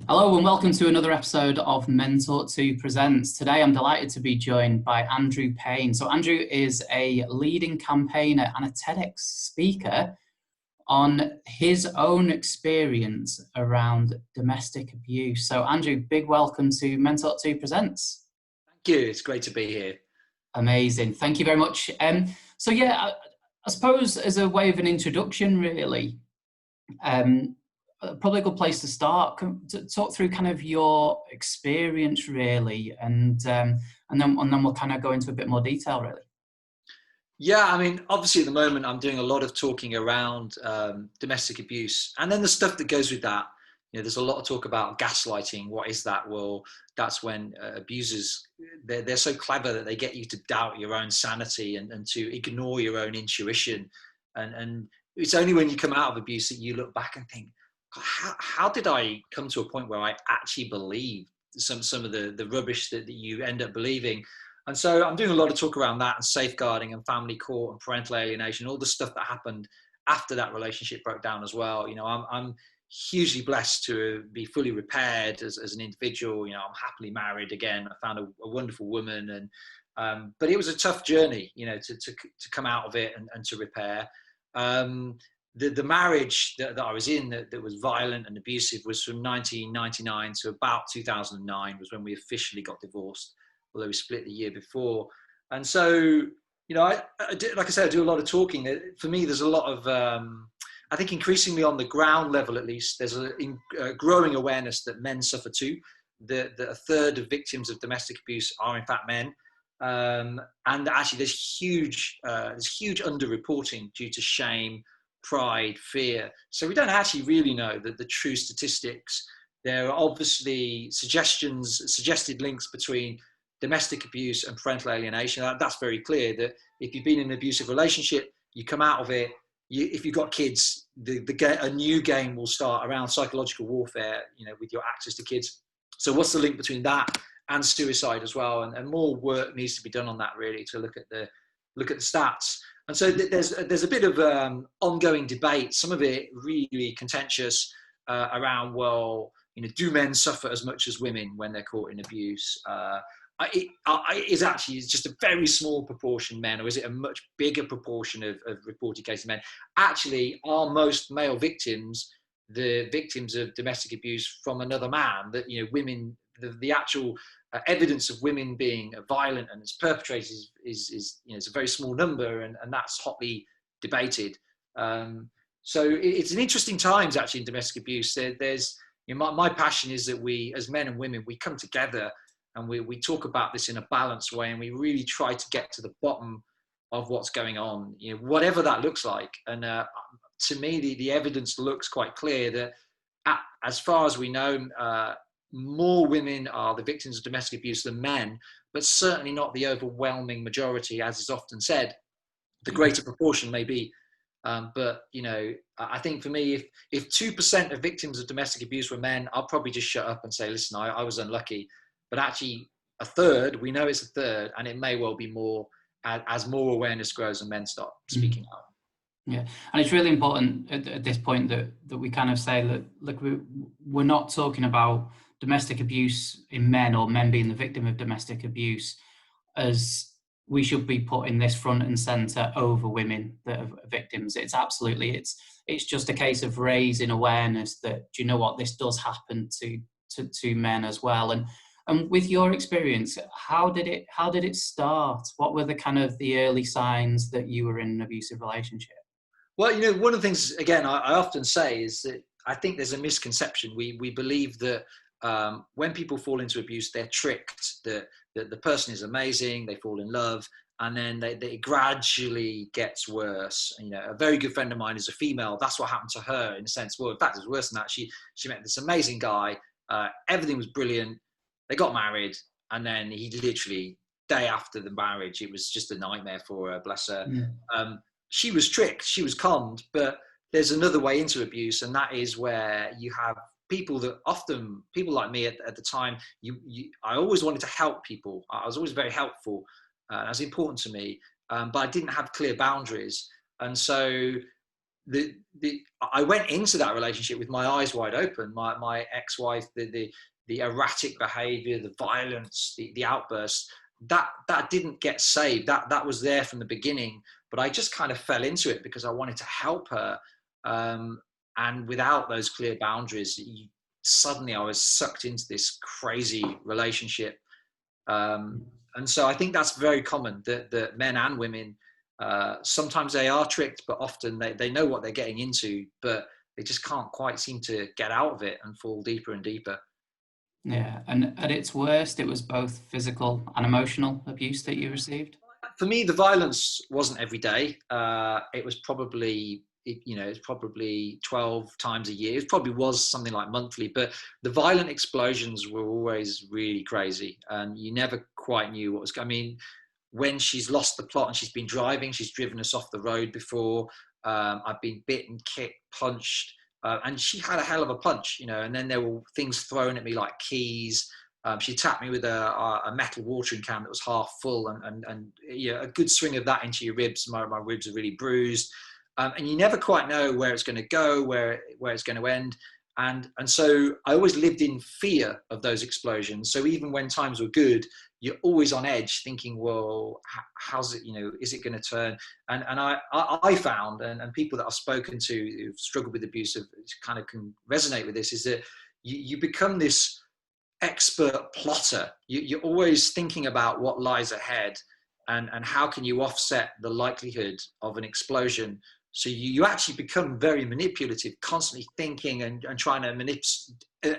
Hello and welcome to another episode of MenTalk2 Presents. Today I'm delighted to be joined by Andrew Payne. So Andrew is a leading campaigner and a TEDx speaker on his own experience around domestic abuse. So Andrew, big welcome to MenTalk2 Presents. Thank you. It's great to be here. Amazing. Thank you very much. I suppose as a way of an introduction, really, probably a good place to start. To talk through kind of your experience, really, and then we'll kind of go into a bit more detail, really. Yeah, I mean, obviously at the moment I'm doing a lot of talking around domestic abuse, and then the stuff that goes with that. You know, there's a lot of talk about gaslighting. What is that? Well, that's when abusers, they're so clever that they get you to doubt your own sanity and to ignore your own intuition. And it's only when you come out of abuse that you look back and think, "God, how did I come to a point where I actually believe some of the rubbish that you end up believing?" And so I'm doing a lot of talk around that and safeguarding and family court and parental alienation, all the stuff that happened after that relationship broke down as well. You know, I'm hugely blessed to be fully repaired as an individual. You know, I'm happily married again. I found a wonderful woman, but it was a tough journey, you know, to come out of it and to repair. The marriage that I was in that was violent and abusive was from 1999 to about 2009 was when we officially got divorced, although we split the year before. And so, you know, like I said, I do a lot of talking. For me, there's a lot of, I think increasingly on the ground level, at least, there's a growing awareness that men suffer too, that a third of victims of domestic abuse are in fact men. And actually there's huge underreporting due to shame, pride, fear. So we don't actually really know the true statistics. There are obviously suggested links between domestic abuse and parental alienation. That's very clear that if you've been in an abusive relationship, you come out of it, if you've got kids, a new game will start around psychological warfare, you know, with your access to kids. So what's the link between that and suicide as well? And more work needs to be done on that, really, to look at the stats. And so there's a bit of ongoing debate, some of it really contentious, around, well, you know, do men suffer as much as women when they're caught in abuse? Is actually just a very small proportion men, or is it a much bigger proportion of reported cases men? Actually, are most male victims the victims of domestic abuse from another man? That, you know, women, the actual evidence of women being violent and its perpetrators is you know, it's a very small number, and that's hotly debated. So it's an interesting times actually in domestic abuse. There's, you know, my passion is that we, as men and women, we come together and we talk about this in a balanced way, and we really try to get to the bottom of what's going on, you know, whatever that looks like. And to me, the evidence looks quite clear that as far as we know, more women are the victims of domestic abuse than men, but certainly not the overwhelming majority, as is often said. The greater proportion may be. But, you know, I think for me, if 2% of victims of domestic abuse were men, I'll probably just shut up and say, listen, I was unlucky. But actually, a third, we know it's a third, and it may well be more as more awareness grows and men start speaking out. Yeah, and it's really important at this point that we kind of say that, look, we're not talking about domestic abuse in men, or men being the victim of domestic abuse, as we should be putting this front and center over women that are victims. It's absolutely, it's just a case of raising awareness that, do you know what, this does happen to men as well. And with your experience, how did it start? What were the kind of the early signs that you were in an abusive relationship? Well, you know, one of the things, again, I often say is that I think there's a misconception. We believe that when people fall into abuse, they're tricked, that the person is amazing, they fall in love, and then it gradually gets worse. You know, a very good friend of mine is a female. That's what happened to her, in a sense. Well, in fact, it's worse than that. She met this amazing guy. Everything was brilliant. They got married, and then he literally, day after the marriage, it was just a nightmare for her, bless her. She was tricked, she was conned, but there's another way into abuse, and that is where you have people like me at the time. I always wanted to help people. I was always very helpful. That was important to me, but I didn't have clear boundaries. And so I went into that relationship with my eyes wide open. My ex-wife, the erratic behavior, the violence, the outbursts, that didn't get saved. That was there from the beginning, but I just kind of fell into it because I wanted to help her. And without those clear boundaries, suddenly I was sucked into this crazy relationship. And so I think that's very common that men and women, sometimes they are tricked, but often they know what they're getting into, but they just can't quite seem to get out of it and fall deeper and deeper. Yeah, and at its worst, it was both physical and emotional abuse that you received? For me, the violence wasn't every day. It was probably, it's probably 12 times a year. It probably was something like monthly, but the violent explosions were always really crazy, and you never quite knew what was. I mean, when she's lost the plot and she's been driving, she's driven us off the road before. I've been bitten, kicked, punched, and she had a hell of a punch, and then there were things thrown at me like keys. She tapped me with a metal watering can that was half full, and a good swing of that into your ribs. My ribs are really bruised, and you never quite know where it's going to go, where it's going to end. And so I always lived in fear of those explosions. So even when times were good, you're always on edge thinking, well, how's it, is it going to turn? And I found, and people that I've spoken to who've struggled with abuse have kind of can resonate with this, is that you become this expert plotter. You're always thinking about what lies ahead, and how can you offset the likelihood of an explosion. So you actually become very manipulative, constantly thinking and trying to manipulate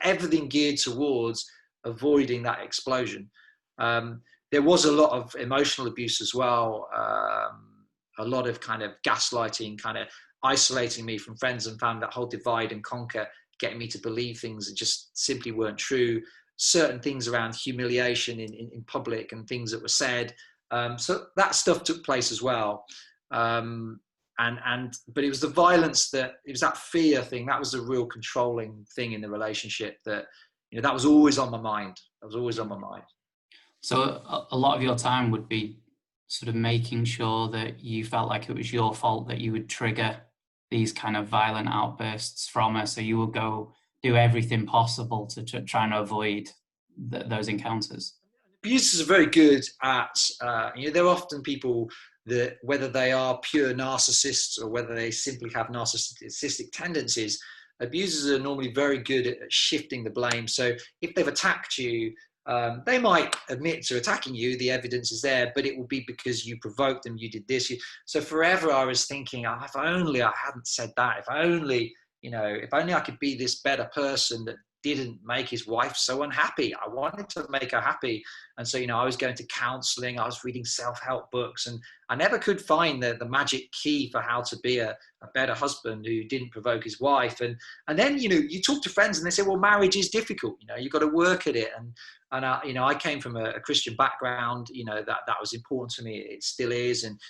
everything geared towards avoiding that explosion. There was a lot of emotional abuse as well, a lot of kind of gaslighting, kind of isolating me from friends and family, that whole divide and conquer, getting me to believe things that just simply weren't true. Certain things around humiliation in public and things that were said. So that stuff took place as well. But it was the violence, it was that fear thing, that was the real controlling thing in the relationship, that that was always on my mind. So a lot of your time would be sort of making sure that you felt like it was your fault that you would trigger these kind of violent outbursts from her, so you would go do everything possible to try and avoid those encounters. Abusers are very good at, there are often people that, whether they are pure narcissists or whether they simply have narcissistic tendencies, abusers are normally very good at shifting the blame. So if they've attacked you, they might admit to attacking you, the evidence is there, but it will be because you provoked them, you did this. So forever I was thinking, oh, if only I hadn't said that, if only I could be this better person that didn't make his wife so unhappy. I wanted to make her happy. And so, I was going to counseling, I was reading self-help books, and I never could find the magic key for how to be a better husband who didn't provoke his wife. And then, you talk to friends and they say, well, marriage is difficult. You've got to work at it. And I came from a Christian background, that was important to me. It still is. And,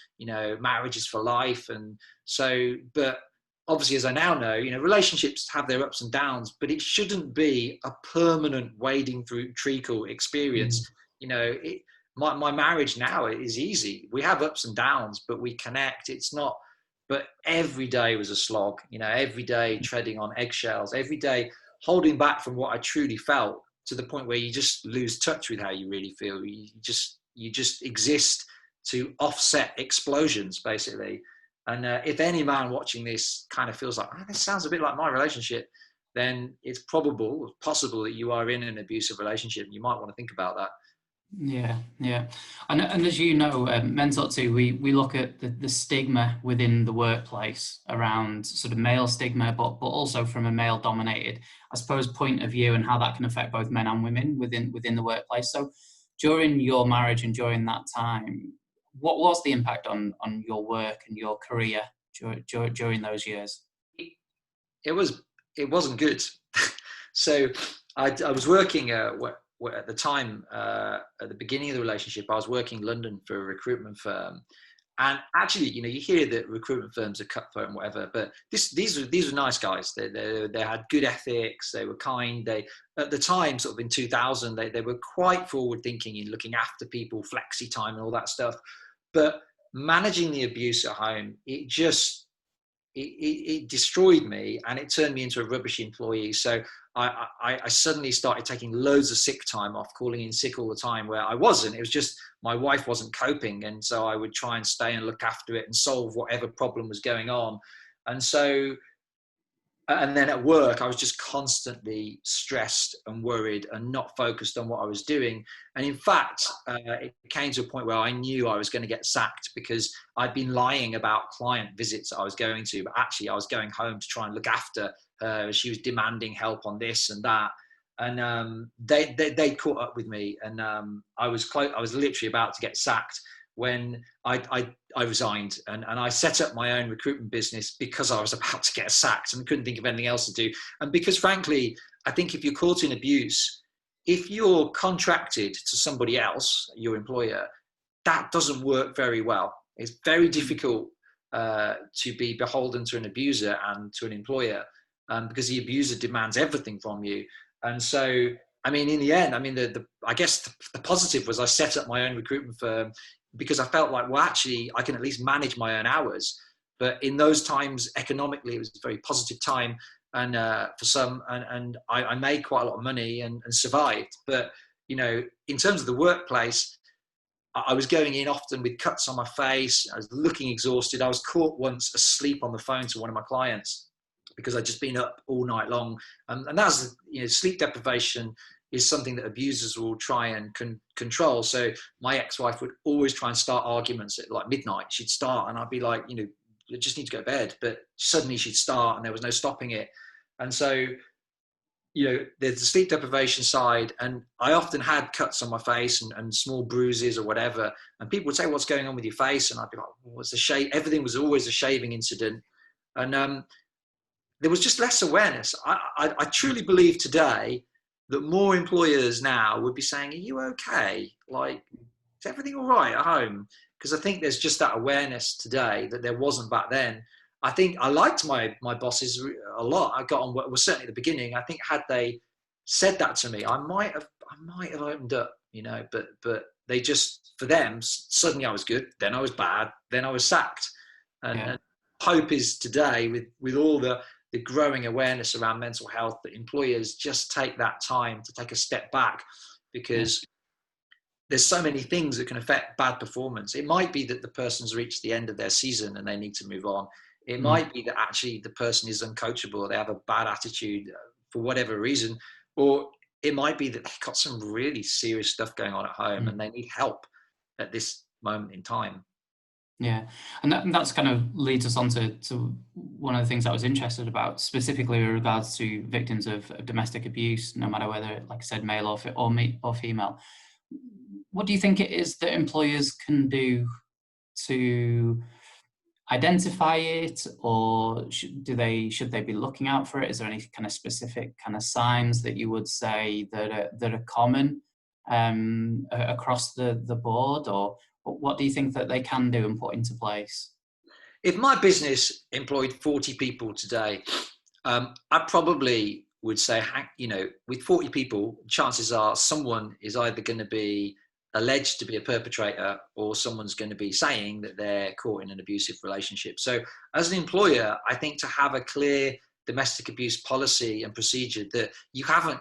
marriage is for life. And so, but obviously, as I now know, relationships have their ups and downs, but it shouldn't be a permanent wading through treacle experience. My marriage now is easy. We have ups and downs, but we connect. It's not, but every day was a slog, every day treading on eggshells, every day holding back from what I truly felt, to the point where you just lose touch with how you really feel. You just exist to offset explosions, basically. And if any man watching this kind of feels like, this sounds a bit like my relationship, then it's possible that you are in an abusive relationship. You might want to think about that. Yeah. And as you know, MenTalk2, we look at the stigma within the workplace around sort of male stigma, but also from a male-dominated, I suppose, point of view, and how that can affect both men and women within the workplace. So during your marriage and during that time, what was the impact on your work and your career during those years? It wasn't good. So I was working at the time, at the beginning of the relationship, I was working in London for a recruitment firm. And actually, you hear that recruitment firms are cutthroat and whatever, but these were nice guys. They had good ethics. They were kind. At the time, sort of in 2000, they were quite forward thinking in looking after people, flexi time and all that stuff. But managing the abuse at home, it just it destroyed me, and it turned me into a rubbish employee. So I suddenly started taking loads of sick time off, calling in sick all the time, where I wasn't. It was just my wife wasn't coping, and so I would try and stay and look after it and solve whatever problem was going on. And so, and then at work, I was just constantly stressed and worried and not focused on what I was doing. And in fact, it came to a point where I knew I was going to get sacked, because I'd been lying about client visits I was going to, but actually I was going home to try and look after her. She was demanding help on this and that. And they caught up with me, and I was literally about to get sacked when I resigned, and I set up my own recruitment business because I was about to get sacked and couldn't think of anything else to do. And because, frankly, I think if you're caught in abuse, if you're contracted to somebody else, your employer, that doesn't work very well. It's very difficult to be beholden to an abuser and to an employer, because the abuser demands everything from you. And so, I mean, in the end, I mean, I guess the positive was I set up my own recruitment firm, because I felt like, well, actually, I can at least manage my own hours. But in those times, economically, it was a very positive time, and for some, and I made quite a lot of money and survived. But, you know, in terms of the workplace, I was going in often with cuts on my face. I was looking exhausted. I was caught once asleep on the phone to one of my clients because I'd just been up all night long. And that's, you know, sleep deprivation is something that abusers will try and control. So my ex-wife would always try and start arguments at like midnight. She'd start and I'd be like, you know, you just need to go to bed. But suddenly she'd start and there was no stopping it. And so, you know, there's the sleep deprivation side, and I often had cuts on my face and small bruises or whatever. And people would say, what's going on with your face? And I'd be like, well, it's a shave. Everything was always a shaving incident. And there was just less awareness. I truly believe today that more employers now would be saying, are you okay? Like, is everything all right at home? Because I think there's just that awareness today that there wasn't back then. I think I liked my bosses a lot. I got on well, certainly at the beginning. I think had they said that to me, I might have opened up, you know, but they just, for them, suddenly I was good, then I was bad, then I was sacked. And hope is today with all the growing awareness around mental health, that employers just take that time to take a step back, because there's so many things that can affect bad performance. It might be that the person's reached the end of their season and they need to move on. It might be that actually the person is uncoachable, they have a bad attitude for whatever reason, or it might be that they've got some really serious stuff going on at home and they need help at this moment in time. Yeah, and that's kind of leads us on to one of the things I was interested about, specifically with regards to victims of domestic abuse, no matter whether, like I said, male or female. What do you think it is that employers can do to identify it, or should they be looking out for it? Is there any kind of specific kind of signs that you would say that are common across the board, or what do you think that they can do and put into place? If my business employed 40 people today, I probably would say, you know, with 40 people, chances are someone is either going to be alleged to be a perpetrator, or someone's going to be saying that they're caught in an abusive relationship. So as an employer, I think to have a clear domestic abuse policy and procedure that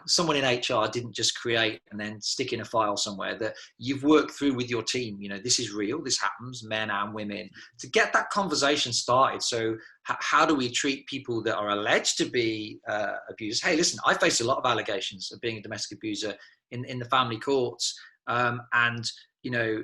someone in HR didn't just create and then stick in a file somewhere, that you've worked through with your team, you know, this is real, this happens, men and women, to get that conversation started. So how do we treat people that are alleged to be abused? Hey, listen, I face a lot of allegations of being a domestic abuser in the family courts. And, you know,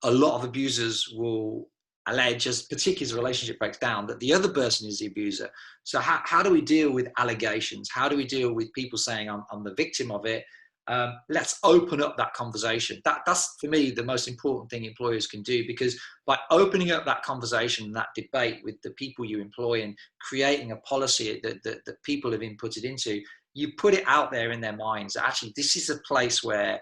a lot of abusers will allege, particularly as a relationship breaks down, that the other person is the abuser. So how do we deal with allegations? How do we deal with people saying I'm the victim of it? Let's open up that conversation. That's, for me, the most important thing employers can do, because by opening up that conversation, that debate with the people you employ, and creating a policy that people have inputted into, you put it out there in their minds that actually this is a place where,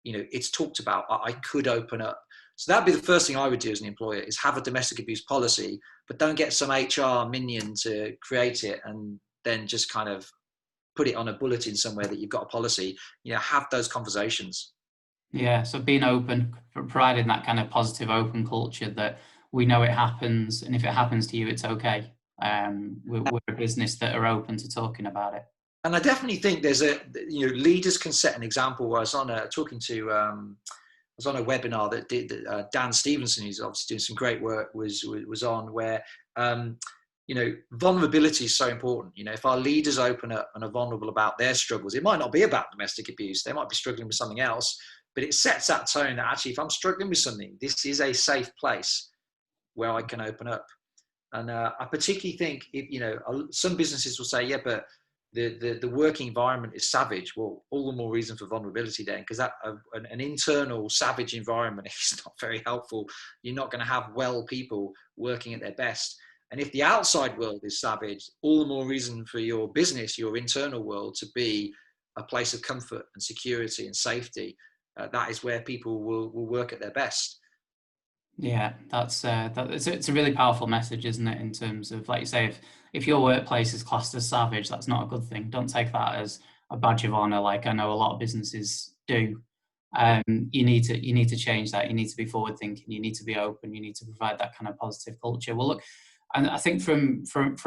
you know, it's talked about. I could open up. So that'd be the first thing I would do as an employer, is have a domestic abuse policy, but don't get some HR minion to create it and then just kind of put it on a bulletin somewhere that you've got a policy. You know, have those conversations. Yeah, so being open, providing that kind of positive, open culture that we know it happens, and if it happens to you, it's okay. we're a business that are open to talking about it. And I definitely think there's leaders can set an example. Where I was on a webinar that Dan Stevenson, who's obviously doing some great work, was on, where vulnerability is so important. If our leaders open up and are vulnerable about their struggles, it might not be about domestic abuse. They might be struggling with something else, but it sets that tone that actually, if I'm struggling with something, this is a safe place where I can open up. And I particularly think, some businesses will say, yeah, but the working environment is savage. Well, all the more reason for vulnerability then, because an internal savage environment is not very helpful. You're not going to have people working at their best. And if the outside world is savage, all the more reason for your business, your internal world, to be a place of comfort and security and safety. That is where people will work at their best. Yeah, it's a really powerful message, isn't it? In terms of, like you say, if your workplace is classed as savage, that's not a good thing. Don't take that as a badge of honor, like I know a lot of businesses do. You need to change that. You need to be forward thinking. You need to be open. You need to provide that kind of positive culture. Well, look, and I think from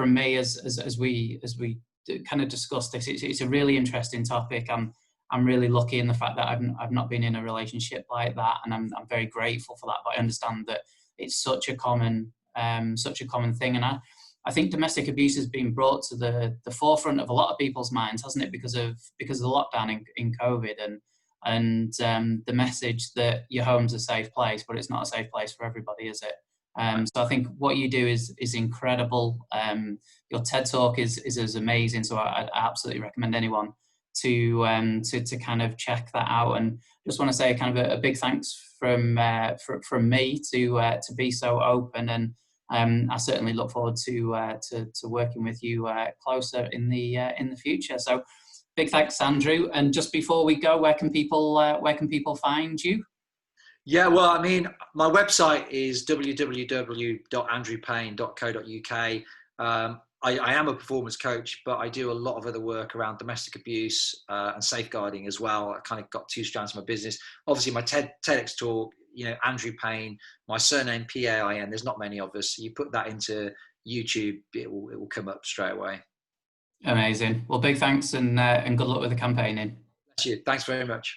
me, as we kind of discussed this, it's a really interesting topic. I'm really lucky in the fact that I've not been in a relationship like that, and I'm very grateful for that. But I understand that it's such a common thing, and I think domestic abuse has been brought to the forefront of a lot of people's minds, hasn't it? Because of the lockdown in COVID and the message that your home's a safe place, but it's not a safe place for everybody, is it? So I think what you do is incredible. Your TED Talk is as amazing. So I absolutely recommend anyone to kind of check that out. And just want to say kind of a big thanks from me to be so open. And I certainly look forward to working with you closer in the future. So big thanks, Andrew. And just before we go, where can people find you? Yeah, well, I mean, my website is www.andrewpayne.co.uk. I am a performance coach, but I do a lot of other work around domestic abuse and safeguarding as well. I kind of got two strands of my business. Obviously, my TEDx talk, Andrew Payne, my surname Pain. There's not many of us. You put that into YouTube, it will come up straight away. Amazing. Well, big thanks and good luck with the campaigning. Thanks very much.